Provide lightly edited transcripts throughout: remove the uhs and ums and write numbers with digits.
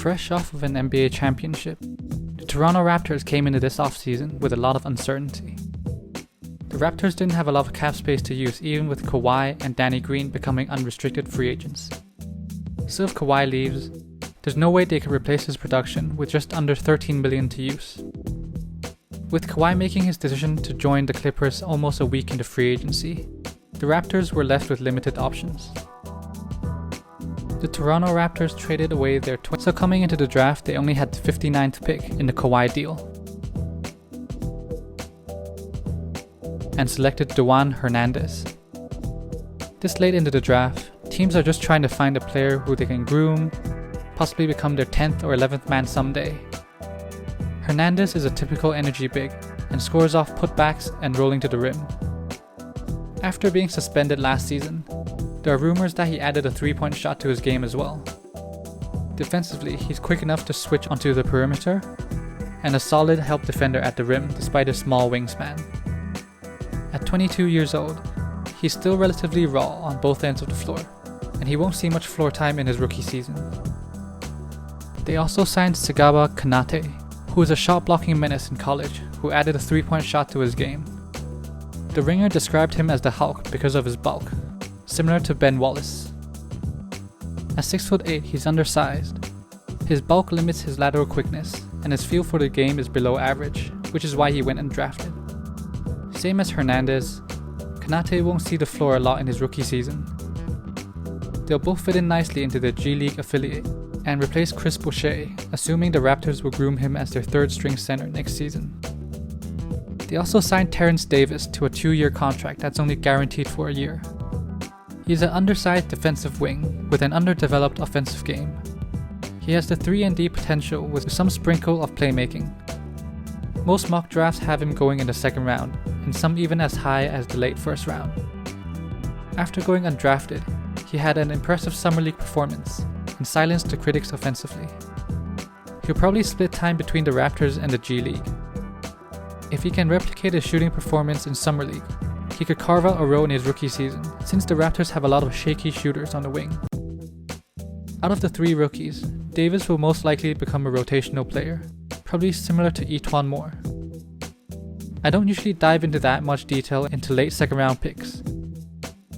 Fresh off of an NBA championship, the Toronto Raptors came into this offseason with a lot of uncertainty. The Raptors didn't have a lot of cap space to use, even with Kawhi and Danny Green becoming unrestricted free agents. So if Kawhi leaves, there's no way they could replace his production with just under $13 million to use. With Kawhi making his decision to join the Clippers almost a week into free agency, the Raptors were left with limited options. The Toronto Raptors traded away their so coming into the draft they only had the 59th pick in the Kawhi deal and selected Juan Hernandez. This late into the draft, teams are just trying to find a player who they can groom, possibly become their 10th or 11th man someday. Hernandez is a typical energy big and scores off putbacks and rolling to the rim. After being suspended last season, there are rumors that he added a 3-point shot to his game as well. Defensively, he's quick enough to switch onto the perimeter and a solid help defender at the rim despite his small wingspan. At 22 years old, he's still relatively raw on both ends of the floor, and he won't see much floor time in his rookie season. They also signed Sagaba Konate, who is a shot-blocking menace in college who added a 3-point shot to his game. The Ringer described him as the Hulk because of his bulk, similar to Ben Wallace. At 6'8", he's undersized. His bulk limits his lateral quickness, and his feel for the game is below average, which is why he went undrafted. Same as Hernandez, Konate won't see the floor a lot in his rookie season. They'll both fit in nicely into their G League affiliate and replace Chris Boucher, assuming the Raptors will groom him as their third-string center next season. They also signed Terrence Davis to a 2-year contract that's only guaranteed for a year. He's an undersized defensive wing with an underdeveloped offensive game. He has the 3-and-D potential with some sprinkle of playmaking. Most mock drafts have him going in the second round, and some even as high as the late first round. After going undrafted, he had an impressive summer league performance and silenced the critics offensively. He'll probably split time between the Raptors and the G League. If he can replicate his shooting performance in summer league, he could carve out a role in his rookie season, since the Raptors have a lot of shaky shooters on the wing. Out of the 3 rookies, Davis will most likely become a rotational player, probably similar to Etuan Moore. I don't usually dive into that much detail into late second round picks,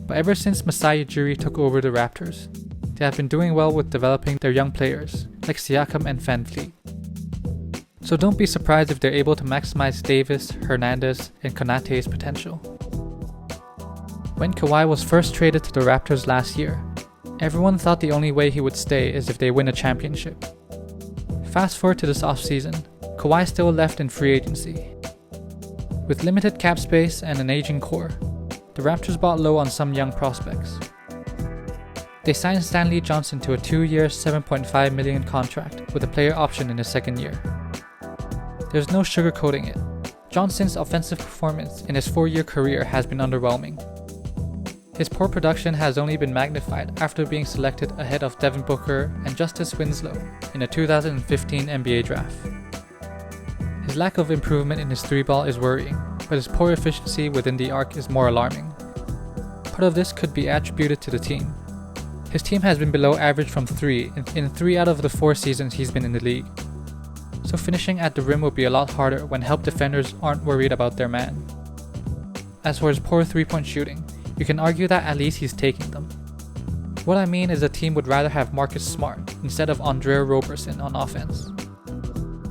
but ever since Masai Ujiri took over the Raptors, they have been doing well with developing their young players, like Siakam and VanVleet. So don't be surprised if they're able to maximize Davis, Hernandez, and Konate's potential. When Kawhi was first traded to the Raptors last year, everyone thought the only way he would stay is if they win a championship. Fast forward to this offseason, Kawhi still left in free agency. With limited cap space and an aging core, the Raptors bought low on some young prospects. They signed Stanley Johnson to a 2-year, $7.5 million contract with a player option in his second year. There's no sugarcoating it. Johnson's offensive performance in his 4-year career has been underwhelming. His poor production has only been magnified after being selected ahead of Devin Booker and Justice Winslow in the 2015 NBA draft. His lack of improvement in his 3-ball is worrying, but his poor efficiency within the arc is more alarming. Part of this could be attributed to the team. His team has been below average from 3 in 3 out of the 4 seasons he's been in the league. So finishing at the rim will be a lot harder when help defenders aren't worried about their man. As for his poor 3-point shooting, you can argue that at least he's taking them. What I mean is the team would rather have Marcus Smart instead of Andre Roberson on offense.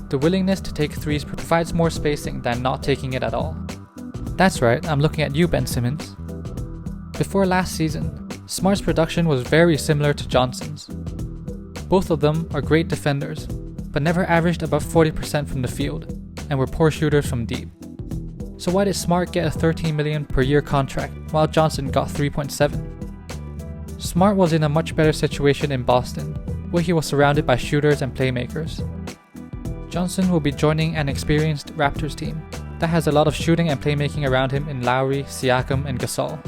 The willingness to take threes provides more spacing than not taking it at all. That's right, I'm looking at you, Ben Simmons. Before last season, Smart's production was very similar to Johnson's. Both of them are great defenders, but never averaged above 40% from the field, and were poor shooters from deep. So why did Smart get a $13 million per year contract while Johnson got 3.7? Smart was in a much better situation in Boston, where he was surrounded by shooters and playmakers. Johnson will be joining an experienced Raptors team that has a lot of shooting and playmaking around him in Lowry, Siakam, and Gasol.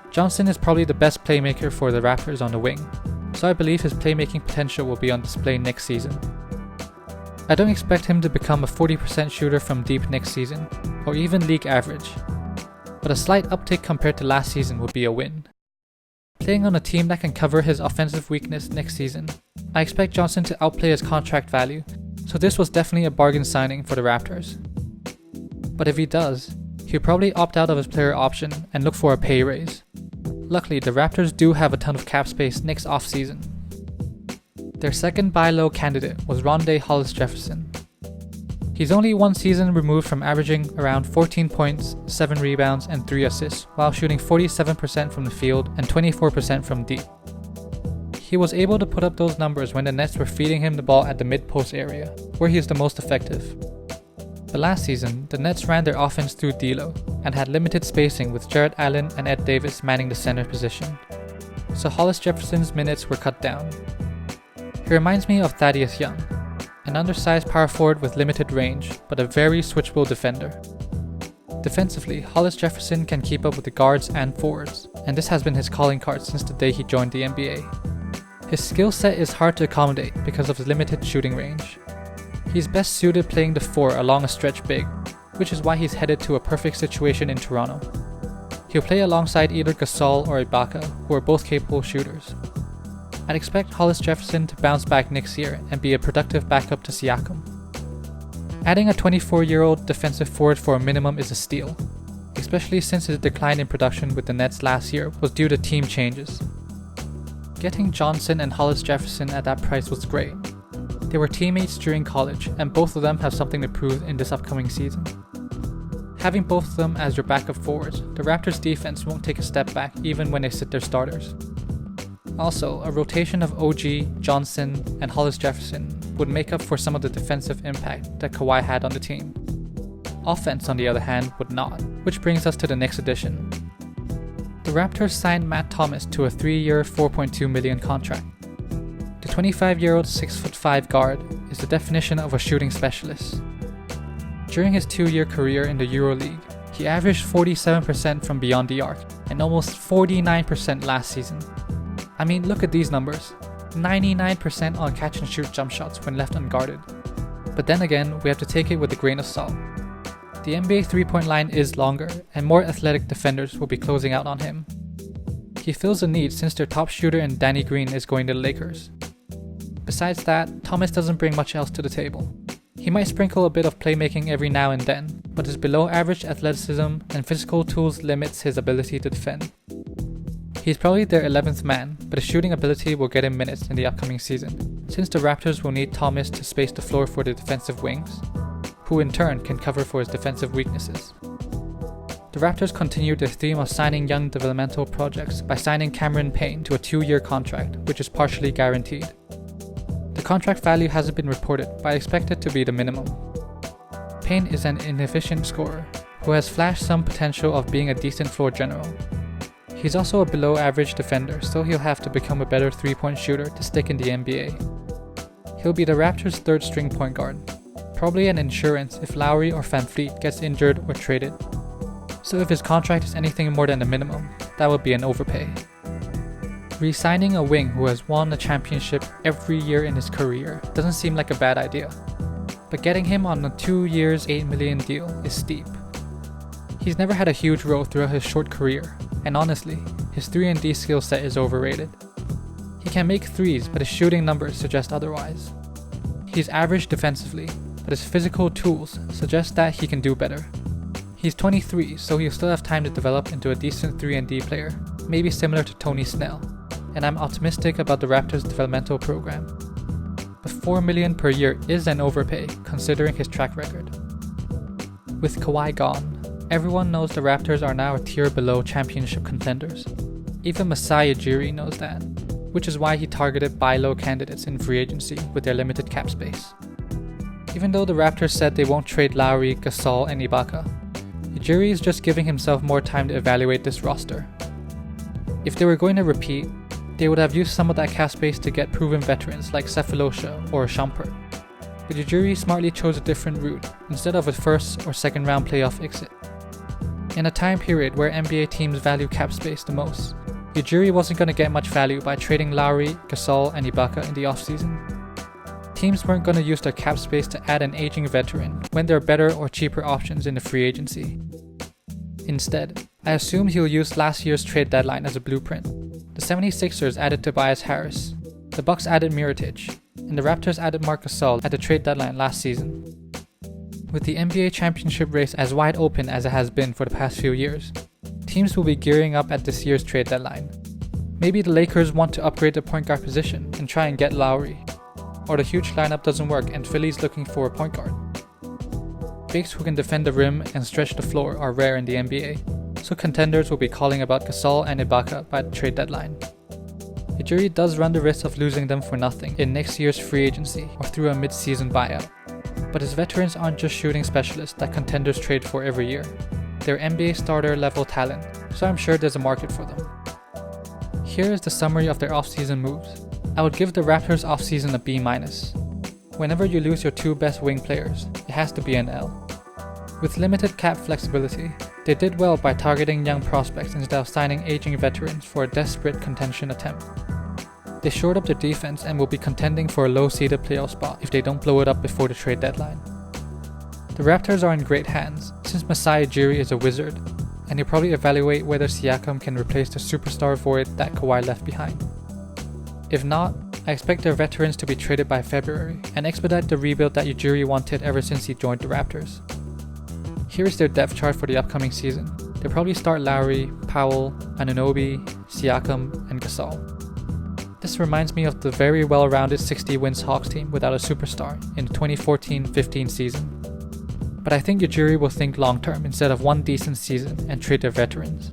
Johnson is probably the best playmaker for the Raptors on the wing, so I believe his playmaking potential will be on display next season. I don't expect him to become a 40% shooter from deep next season, or even league average, but a slight uptick compared to last season would be a win. Playing on a team that can cover his offensive weakness next season, I expect Johnson to outplay his contract value, so this was definitely a bargain signing for the Raptors. But if he does, he'll probably opt out of his player option and look for a pay raise. Luckily, the Raptors do have a ton of cap space next offseason. Their second buy low candidate was Hollis-Jefferson. He's only one season removed from averaging around 14 points, 7 rebounds, and 3 assists while shooting 47% from the field and 24% from deep. He was able to put up those numbers when the Nets were feeding him the ball at the mid-post area, where he is the most effective. But last season, the Nets ran their offense through D'Lo and had limited spacing with Jarrett Allen and Ed Davis manning the center position, so Hollis-Jefferson's minutes were cut down. He reminds me of Thaddeus Young, an undersized power forward with limited range, but a very switchable defender. Defensively, Hollis-Jefferson can keep up with the guards and forwards, and this has been his calling card since the day he joined the NBA. His skill set is hard to accommodate because of his limited shooting range. He's best suited playing the 4 along a stretch big, which is why he's headed to a perfect situation in Toronto. He'll play alongside either Gasol or Ibaka, who are both capable shooters. I'd expect Hollis-Jefferson to bounce back next year and be a productive backup to Siakam. Adding a 24-year-old defensive forward for a minimum is a steal, especially since his decline in production with the Nets last year was due to team changes. Getting Johnson and Hollis-Jefferson at that price was great. They were teammates during college, and both of them have something to prove in this upcoming season. Having both of them as your backup forwards, the Raptors' defense won't take a step back even when they sit their starters. Also, a rotation of OG, Johnson, and Hollis-Jefferson would make up for some of the defensive impact that Kawhi had on the team. Offense, on the other hand, would not, which brings us to the next addition. The Raptors signed Matt Thomas to a 3-year, $4.2 million contract. The 25-year-old 6'5" guard is the definition of a shooting specialist. During his 2-year career in the EuroLeague, he averaged 47% from beyond the arc and almost 49% last season. I mean, look at these numbers. 99% on catch and shoot jump shots when left unguarded. But then again, we have to take it with a grain of salt. The NBA 3-point line is longer, and more athletic defenders will be closing out on him. He fills a need since their top shooter in Danny Green is going to the Lakers. Besides that, Thomas doesn't bring much else to the table. He might sprinkle a bit of playmaking every now and then, but his below average athleticism and physical tools limits his ability to defend. He's probably their 11th man, but his shooting ability will get him minutes in the upcoming season, since the Raptors will need Thomas to space the floor for the defensive wings, who in turn can cover for his defensive weaknesses. The Raptors continued their theme of signing young developmental projects by signing Cameron Payne to a 2-year contract, which is partially guaranteed. The contract value hasn't been reported, but I expect it to be the minimum. Payne is an inefficient scorer, who has flashed some potential of being a decent floor general. He's also a below average defender, so he'll have to become a better 3-point shooter to stick in the NBA. He'll be the Raptors' 3rd string point guard, probably an insurance if Lowry or VanVleet gets injured or traded. So if his contract is anything more than the minimum, that would be an overpay. Re-signing a wing who has won a championship every year in his career doesn't seem like a bad idea, but getting him on a 2 years, $8 million deal is steep. He's never had a huge role throughout his short career, and honestly, his 3-and-D skill set is overrated. He can make threes, but his shooting numbers suggest otherwise. He's average defensively, but his physical tools suggest that he can do better. He's 23, so he'll still have time to develop into a decent 3-and-D player, maybe similar to Tony Snell, and I'm optimistic about the Raptors' developmental program. But $4 million per year is an overpay, considering his track record. With Kawhi gone, everyone knows the Raptors are now a tier below championship contenders. Even Masai Ujiri knows that, which is why he targeted buy low candidates in free agency with their limited cap space. Even though the Raptors said they won't trade Lowry, Gasol, and Ibaka, Ujiri is just giving himself more time to evaluate this roster. If they were going to repeat, they would have used some of that cap space to get proven veterans like Sefolosha or Shumpert. But Ujiri smartly chose a different route instead of a 1st or 2nd round playoff exit. In a time period where NBA teams value cap space the most, Ujiri wasn't going to get much value by trading Lowry, Gasol, and Ibaka in the offseason. Teams weren't going to use their cap space to add an aging veteran when there are better or cheaper options in the free agency. Instead, I assume he'll use last year's trade deadline as a blueprint, The 76ers added Tobias Harris, the Bucks added Mirotic, and the Raptors added Marc Gasol at the trade deadline last season. With the NBA championship race as wide open as it has been for the past few years, teams will be gearing up at this year's trade deadline. Maybe the Lakers want to upgrade the point guard position and try and get Lowry, or the huge lineup doesn't work and Philly's looking for a point guard. Bigs who can defend the rim and stretch the floor are rare in the NBA, so contenders will be calling about Gasol and Ibaka by the trade deadline. The jury does run the risk of losing them for nothing in next year's free agency or through a mid-season buyout. But his veterans aren't just shooting specialists that contenders trade for every year. They're NBA starter level talent, so I'm sure there's a market for them. Here is the summary of their offseason moves. I would give the Raptors offseason a B-. Whenever you lose your two best wing players, it has to be an L. With limited cap flexibility, they did well by targeting young prospects instead of signing aging veterans for a desperate contention attempt. They shored up their defense and will be contending for a low-seeded playoff spot if they don't blow it up before the trade deadline. The Raptors are in great hands, since Masai Ujiri is a wizard, and they probably evaluate whether Siakam can replace the superstar void that Kawhi left behind. If not, I expect their veterans to be traded by February and expedite the rebuild that Ujiri wanted ever since he joined the Raptors. Here is their depth chart for the upcoming season. They'll probably start Lowry, Powell, Anunoby, Siakam, and Gasol. This reminds me of the very well-rounded 60-wins Hawks team without a superstar in the 2014-15 season. But I think Ujiri will think long-term instead of one decent season and trade their veterans.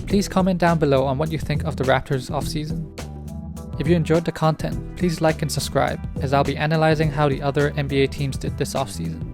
Please comment down below on what you think of the Raptors offseason. If you enjoyed the content, please like and subscribe, as I'll be analyzing how the other NBA teams did this offseason.